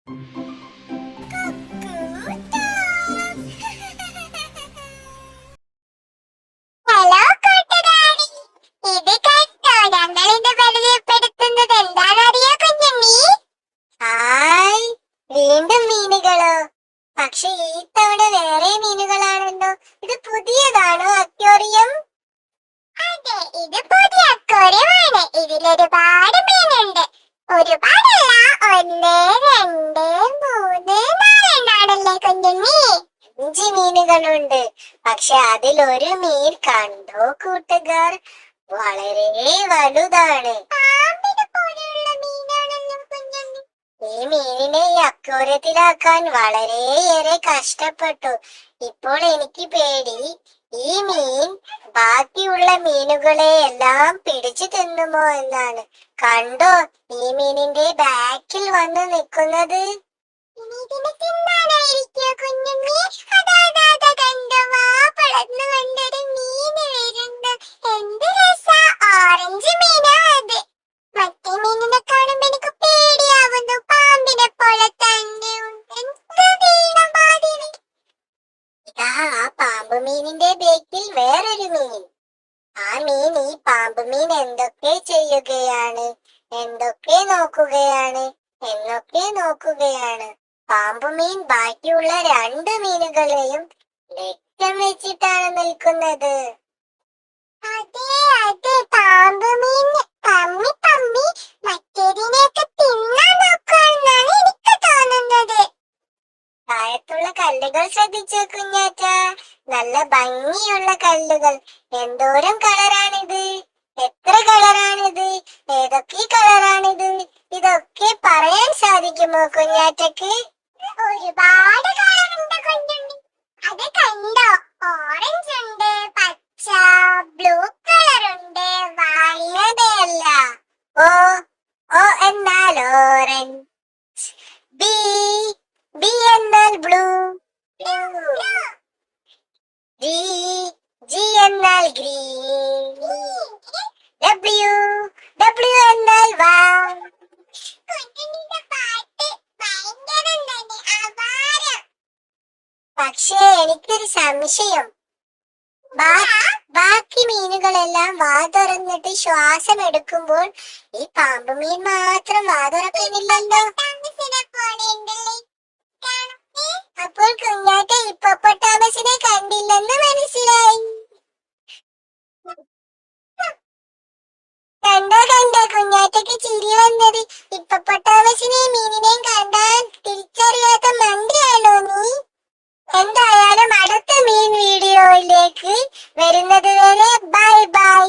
Hello കൂട്ടുകാരി, ഇത് കണ്ടോ? ഞങ്ങളിത് പരിചയപ്പെടുത്തുന്നത് എന്താണെന്നറിയോ കുഞ്ഞമ്മി? ഹായ്, വീണ്ടും മീനുകളോ? പക്ഷെ ഈ തവണ വേറെ മീനുകളാണല്ലോ. ഇത് പുതിയതാണോ അക്വേറിയം? അതെ, ഇത് പുതിയ അക്വേറിയമാണ്. ഇതിലൊരുപാട് മീനുണ്ട്. ഒരുപാടല്ല, 1, 2, 3, 4 കുഞ്ഞമ്മി. 5 മീനുകളുണ്ട്. പക്ഷെ അതിലൊരു മീൻ കണ്ടോ കൂട്ടുകാർ, വളരെ വലുതാണ്. ഈ മീനിനെ ഈ അക്വേറിയത്തിലാക്കാൻ വളരെയേറെ കഷ്ടപ്പെട്ടു. ഇപ്പോൾ എനിക്ക് പേടി, ഈ മീൻ ബാക്കിയുള്ള മീനുകളെ എല്ലാം പിടിച്ചു തിന്നുമോ എന്നാണ്. കണ്ടോ ഈ മീനിന്റെ ബാക്കിൽ വന്ന് നിൽക്കുന്നത്? ഓറഞ്ച് മീനാ അത്. മറ്റേ മീനിനെ കാണുമ്പോ എനിക്ക് പേടിയാവുന്നു. പാമ്പിനെ പോലെ തന്നെ ഇതാ ആ പാമ്പ് മീനിന്റെ ബേക്കിൽ വേറൊരു മീൻ. ആ മീൻ ഈ പാമ്പ് മീൻ എന്തൊക്കെ ചെയ്യുകയാണ്, എന്തൊക്കെ നോക്കുകയാണ്. പാമ്പ് മീൻ ബാക്കിയുള്ള 2 മീനുകളെയും ലക്ഷ്യം വെച്ചിട്ടാണ് നിൽക്കുന്നത്. അതെ അതെ, പാമ്പ് മീൻ പമ്മി മറ്റേതിനെയൊക്കെ തിന്നാൻ നോക്കുകയാണെന്നാണ് എനിക്ക് തോന്നുന്നത്. താഴത്തുള്ള കല്ലുകൾ ശ്രദ്ധിച്ചോ കുഞ്ഞാറ്റ, നല്ല ഭംഗിയുള്ള കല്ലുകൾ. എന്തോരം കളറാണിത്, എത്ര കളറാണിത്, ഏതൊക്കെ കളറാണിത്, ഇതൊക്കെ പറയാൻ സാധിക്കുമോ കുഞ്ഞാറ്റക്ക്? ഒരുപാട് കളറുണ്ട് കുഞ്ഞുണ്ണി. അത് കണ്ടോ, ഓറഞ്ച് ഉണ്ട്, പച്ച, ബ്ലൂ കളറുണ്ട്. വാലിയതല്ല. ഓ ഓ എന്നാൽ ഓറഞ്ച്, ബി ബി എന്നാൽ ബ്ലൂ, ജി ജി എന്നാൽ ഗ്രീൻ, ഡബ്ല്യു ഡബ്ല്യു എന്നാൽ വാവ്. പക്ഷേ എനിക്കൊരു സംശയം, ബാക്കി മീനുകളെല്ലാം വാ തുറന്നിട്ട് ശ്വാസം എടുക്കുമ്പോൾ ഈ പാമ്പ് മീൻ മാത്രം വാ തുറക്കുന്നില്ലല്ലോ. അപ്പോൾ കുഞ്ഞാറ്റ ഹിപ്പോപ്പൊട്ടാമസിനെ കണ്ടില്ലെന്ന് മനസ്സിലായി. കണ്ടോ കുഞ്ഞാറ്റയ്ക്ക് ചിരി വന്നത്. ഹിപ്പോപ്പൊട്ടാമസിനെയും മീനിനെയും കണ്ടാൽ തിരിച്ചറിയാത്ത മണ്ടിയാണോ നീ? എന്തായാലും അടുത്ത മീൻ വീഡിയോയിലേക്ക് വരുന്നത് വരെ ബൈ ബൈ.